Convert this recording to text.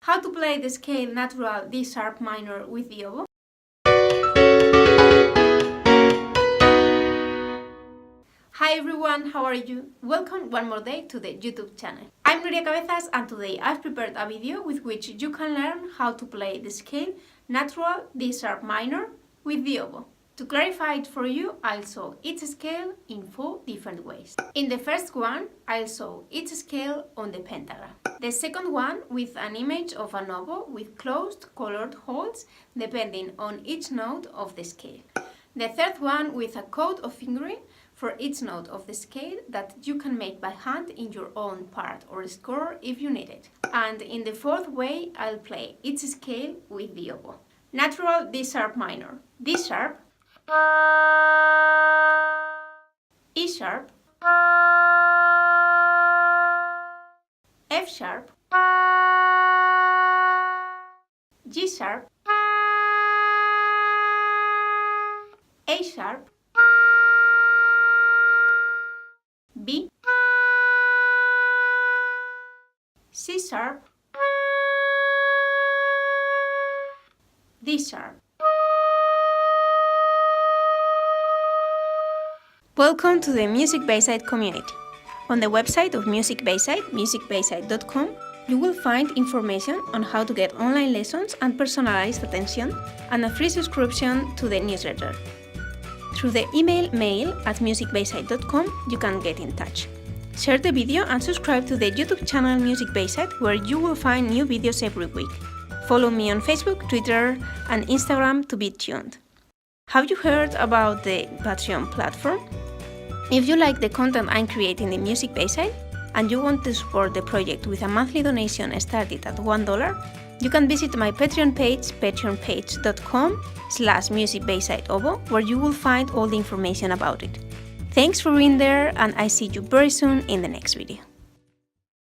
How to play the scale natural D sharp minor with the oboe. Hi everyone, how are you? Welcome one more day to the YouTube channel. I'm Nuria Cabezas and today I've prepared a video with which you can learn how to play the scale natural D sharp minor with the oboe. To clarify it for you, I'll show each scale in 4 different ways. In the first one, I'll show each scale on the pentagram. The second one with an image of an oboe with closed colored holes depending on each note of the scale. The third one with a code of fingering for each note of the scale that you can make by hand in your own part or score if you need it. And in the fourth way, I'll play each scale with the oboe. Natural D sharp minor. D sharp, E sharp, F sharp, G sharp, A sharp, B, C sharp, D sharp. Welcome to the MusicBayside community. On the website of MusicBayside, musicbayside.com, you will find information on how to get online lessons and personalized attention and a free subscription to the newsletter. Through the email mail@musicbayside.com, you can get in touch. Share the video and subscribe to the YouTube channel MusicBayside, where you will find new videos every week. Follow me on Facebook, Twitter, and Instagram to be tuned. Have you heard about the Patreon platform? If you like the content I'm creating in MusicBayside and you want to support the project with a monthly donation started at $1, you can visit my Patreon page, patreonpage.com/MusicBayside Oboe, where you will find all the information about it. Thanks for being there, and I see you very soon in the next video.